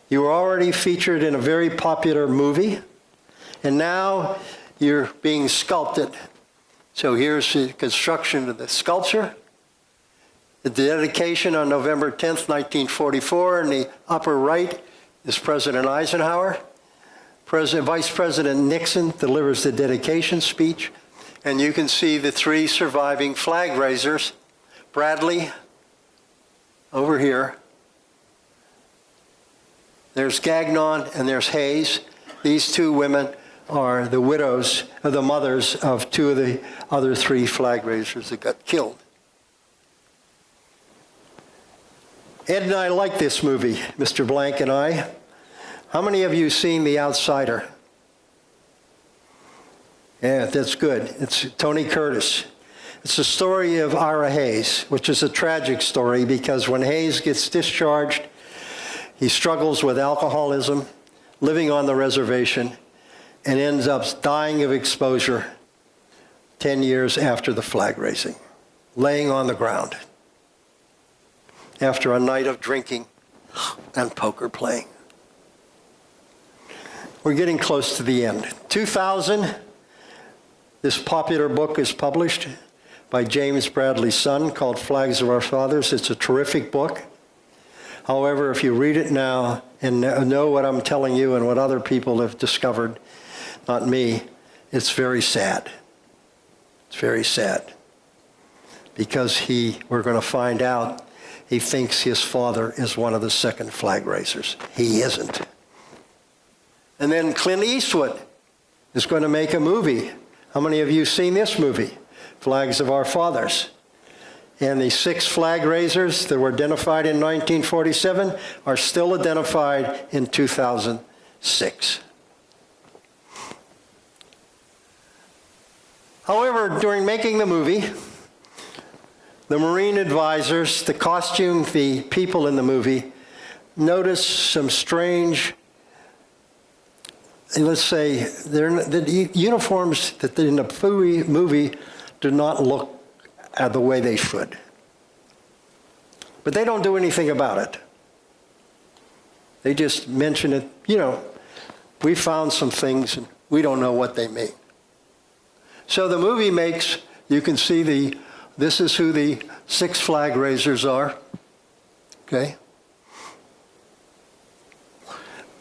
You were already featured in a very popular movie, and now you're being sculpted. So here's the construction of the sculpture. The dedication on November 10th, 1944, in the upper right is President Eisenhower. Vice President Nixon delivers the dedication speech, and you can see the 3 surviving flag raisers. Bradley, over here. There's Gagnon and there's Hayes. These 2 women are the widows, or the mothers of 2 of the other 3 flag raisers that got killed. Ed and I like this movie, Mr. Blank and I. How many of you seen The Outsider? Yeah, that's good. It's Tony Curtis. It's the story of Ira Hayes, which is a tragic story because when Hayes gets discharged, he struggles with alcoholism, living on the reservation, and ends up dying of exposure 10 years after the flag raising, laying on the ground after a night of drinking and poker playing. We're getting close to the end. 2000, this popular book is published by James Bradley's son called Flags of Our Fathers. It's a terrific book. However, if you read it now and know what I'm telling you and what other people have discovered, not me, it's very sad. It's very sad. Because we're going to find out, he thinks his father is one of the 2nd flag raisers. He isn't. And then Clint Eastwood is going to make a movie. How many of you seen this movie? Flags of Our Fathers. And the 6 flag raisers that were identified in 1947 are still identified in 2006. However, during making the movie, the Marine advisors, the costume, the people in the movie, noticed some strange, let's say, the uniforms that in the movie do not look the way they should. But they don't do anything about it. They just mention it, we found some things and we don't know what they mean. So the movie makes, you can see This is who the 6 flag raisers are. Okay?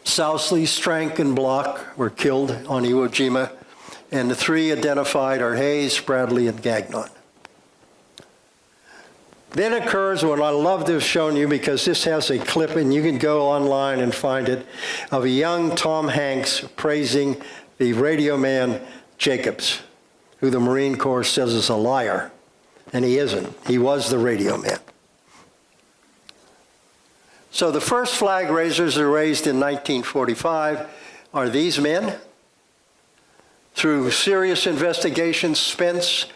Sousley, Strank, and Block were killed on Iwo Jima, and the 3 identified are Hayes, Bradley, and Gagnon. Then occurs what I love to have shown you, because this has a clip, and you can go online and find it, of a young Tom Hanks praising the radio man Jacobs, who the Marine Corps says is a liar. And he isn't. He was the radio man. So the first flag raisers are raised in 1945 are these men. Through serious investigations, Spence,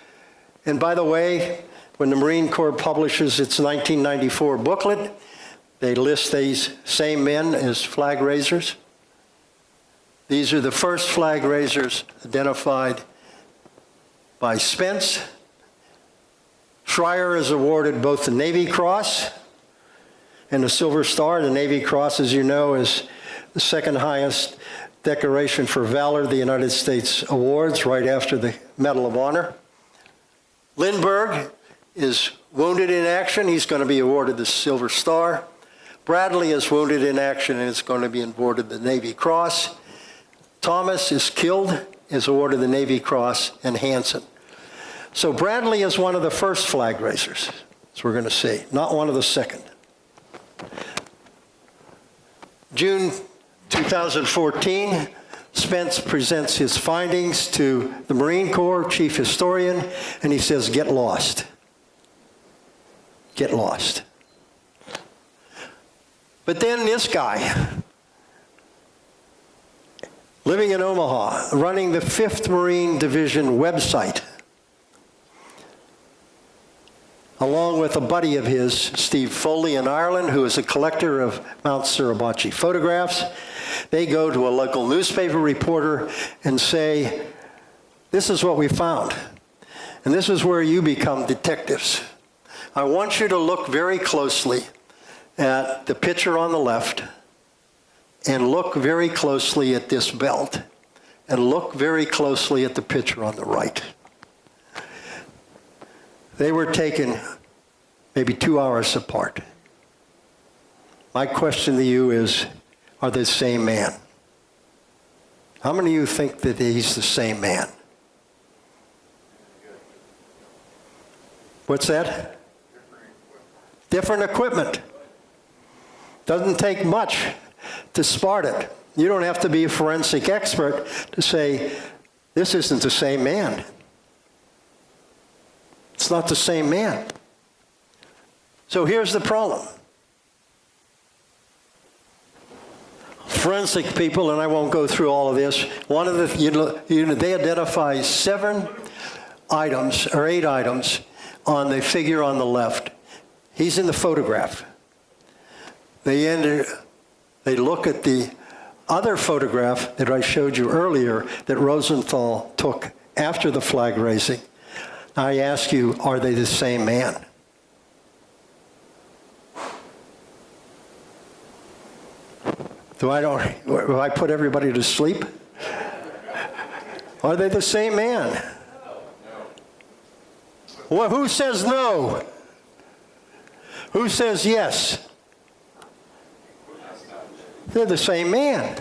and by the way, when the Marine Corps publishes its 1994 booklet, they list these same men as flag raisers. These are the first flag raisers identified by Spence. Schreier is awarded both the Navy Cross and the Silver Star. The Navy Cross, as you know, is the second highest decoration for valor the United States awards, right after the Medal of Honor. Lindbergh is wounded in action. He's going to be awarded the Silver Star. Bradley is wounded in action and is going to be awarded the Navy Cross. Thomas is killed, is awarded the Navy Cross, and Hansen. So Bradley is one of the first flag raisers, as we're going to see, not one of the second. June 2014, Spence presents his findings to the Marine Corps Chief Historian, and he says, get lost. Get lost. But then this guy, living in Omaha, running the 5th Marine Division website, along with a buddy of his, Steve Foley in Ireland, who is a collector of Mount Suribachi photographs. They go to a local newspaper reporter and say, this is what we found. And this is where you become detectives. I want you to look very closely at the picture on the left, and look very closely at this belt, and look very closely at the picture on the right. They were taken maybe 2 hours apart. My question to you is, are they the same man? How many of you think that he's the same man? What's that? Different equipment. Doesn't take much to spot it. You don't have to be a forensic expert to say, this isn't the same man. It's not the same man. So here's the problem. Forensic people, and I won't go through all of this, one of the, they identify 7 items, or 8 items, on the figure on the left. He's in the photograph. They look at the other photograph that I showed you earlier that Rosenthal took after the flag raising. I ask you, are they the same man? Do I put everybody to sleep? Are they the same man? Well, who says no? Who says yes? They're the same man.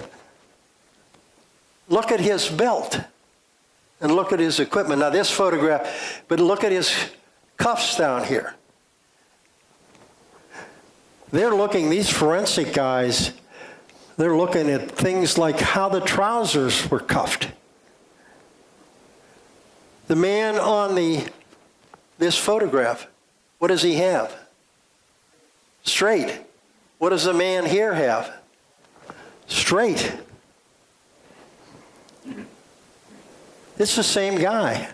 Look at his belt and look at his equipment. Now this photograph, but look at his cuffs down here. They're looking, these forensic guys, they're looking at things like how the trousers were cuffed. The man on this photograph, what does he have? Straight. What does the man here have? Straight. It's the same guy.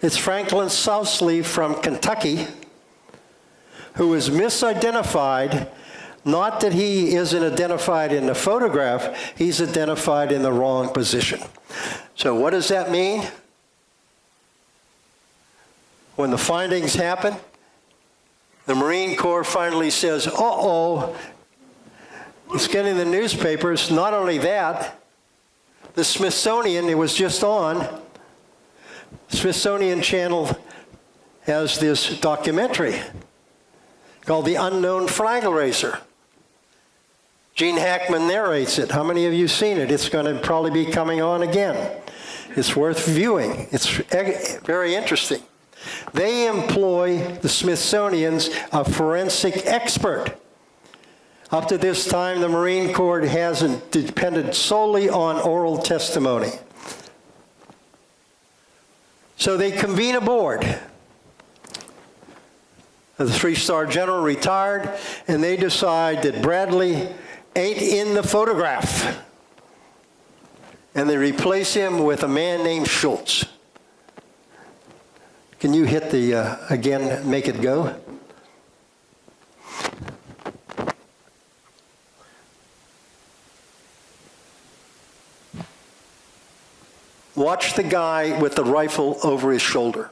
It's Franklin Sousley from Kentucky, who is misidentified. Not that he isn't identified in the photograph, he's identified in the wrong position. So what does that mean? When the findings happen, the Marine Corps finally says, uh-oh, it's getting the newspapers. Not only that, the Smithsonian, it was just on, Smithsonian Channel has this documentary called The Unknown Flag Raiser. Gene Hackman narrates it. How many of you seen it? It's going to probably be coming on again. It's worth viewing. It's very interesting. They employ, the Smithsonian's, a forensic expert. Up to this time, the Marine Corps hasn't depended solely on oral testimony. So they convene a board. The three-star general retired, and they decide that Bradley ain't in the photograph. And they replace him with a man named Schultz. Can you hit the, again, make it go? Watch the guy with the rifle over his shoulder.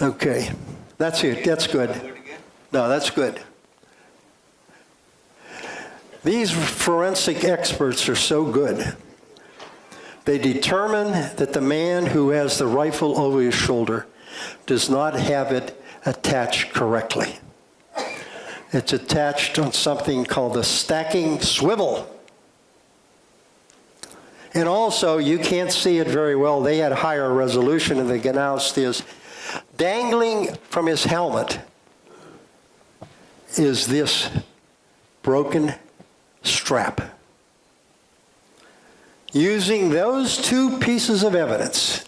Okay, that's it. That's good. No, that's good. These forensic experts are so good. They determine that the man who has the rifle over his shoulder does not have it attached correctly. It's attached on something called the stacking swivel. And also, you can't see it very well. They had higher resolution, and they announced is dangling from his helmet is this broken strap. Using those two pieces of evidence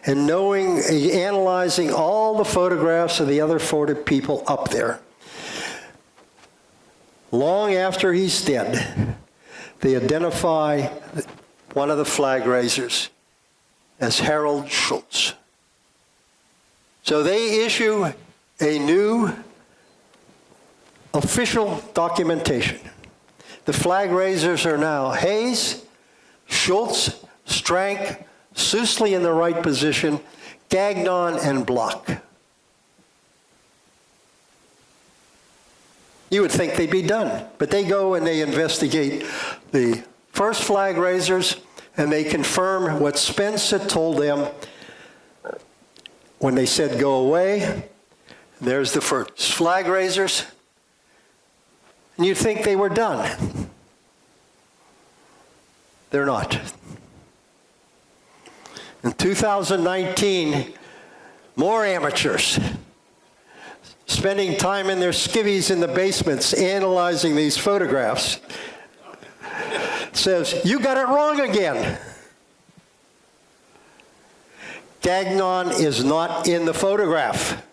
and knowing, analyzing all the photographs of the other 40 people up there, long after he's dead, they identify one of the flag raisers as Harold Schultz. So they issue a new official documentation. The flag raisers are now Hayes, Schultz, Strank, Susley in the right position, Gagnon, and Block. You would think they'd be done, but they go and they investigate the first flag raisers, and they confirm what Spence had told them when they said go away. There's the first flag raisers, and you'd think they were done. They're not. In 2019, more amateurs spending time in their skivvies in the basements analyzing these photographs says, you got it wrong again. Gagnon is not in the photograph.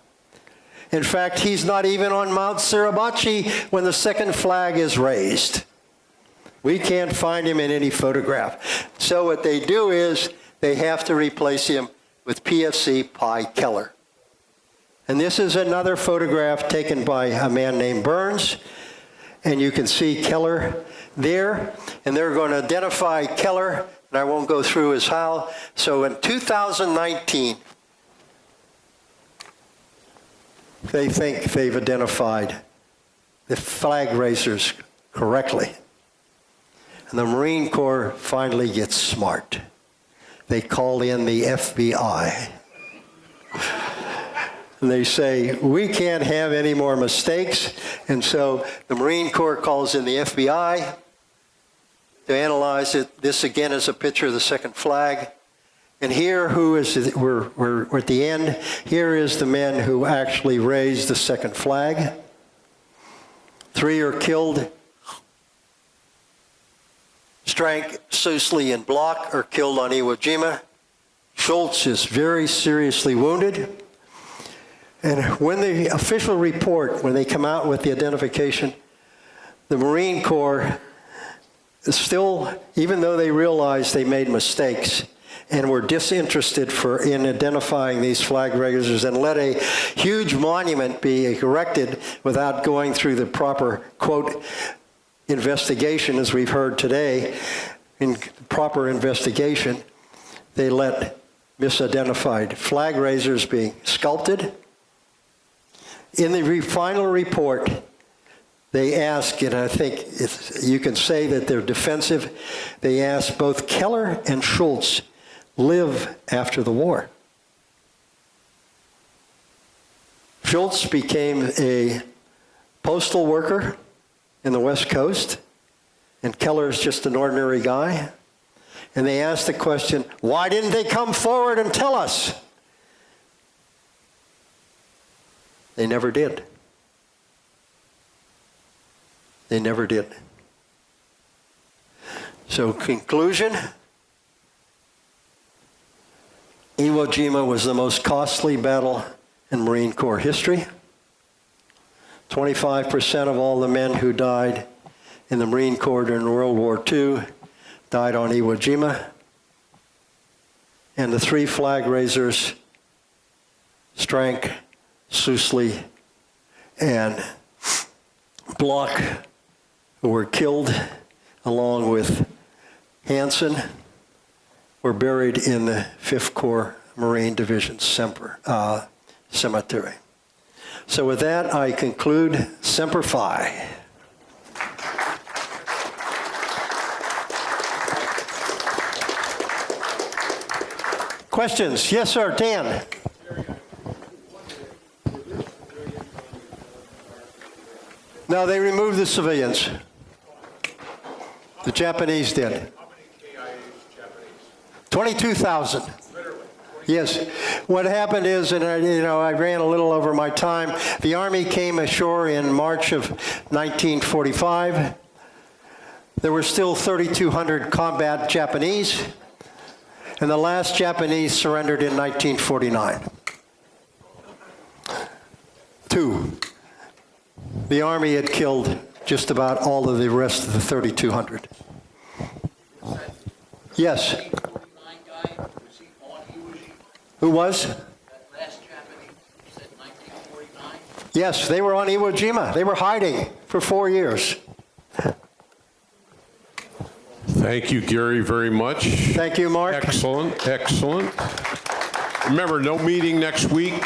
In fact, he's not even on Mount Suribachi when the second flag is raised. We can't find him in any photograph. So what they do is they have to replace him with PFC Pi Keller. And this is another photograph taken by a man named Burns. And you can see Keller there. And they're going to identify Keller, and I won't go through his how. So in 2019, they think they've identified the flag raisers correctly. And the Marine Corps finally gets smart. They call in the FBI. And they say, we can't have any more mistakes. And so the Marine Corps calls in the FBI to analyze it. This again is a picture of the second flag. And here, we're at the end. Here is the men who actually raised the second flag. 3 are killed. Strank, Susley, and Block are killed on Iwo Jima. Schultz is very seriously wounded. And when the official report, when they come out with the identification, the Marine Corps is still, even though they realize they made mistakes and were disinterested in identifying these flag raisers and let a huge monument be erected without going through the proper, quote, investigation, as we've heard today, in proper investigation, they let misidentified flag raisers be sculpted. In the final report, they ask, and I think you can say that they're defensive, they ask both Keller and Schultz live after the war. Schultz became a postal worker in the West Coast, and Keller's just an ordinary guy. And they asked the question, why didn't they come forward and tell us? They never did. They never did. So, conclusion, Iwo Jima was the most costly battle in Marine Corps history. 25% of all the men who died in the Marine Corps during World War II died on Iwo Jima. And the three flag raisers, Strank, Sousley, and Bloch, who were killed along with Hansen, were buried in the 5th Corps Marine Division cemetery. So with that, I conclude Semper Fi. Questions? Yes, sir, Dan. No, they removed the civilians. The Japanese did. How many KIAs Japanese? 22,000. Literally. Yes. What happened is, and I ran a little over my time, the Army came ashore in March of 1945. There were still 3,200 combat Japanese, and the last Japanese surrendered in 1949. 2. The Army had killed just about all of the rest of the 3,200. Yes. 1949 guy, was he on Iwo Jima? Who was? That last Japanese, you said 1949? Yes, they were on Iwo Jima. They were hiding for 4 years. Thank you, Gary, very much. Thank you, Mark. Excellent, excellent. Remember, no meeting next week.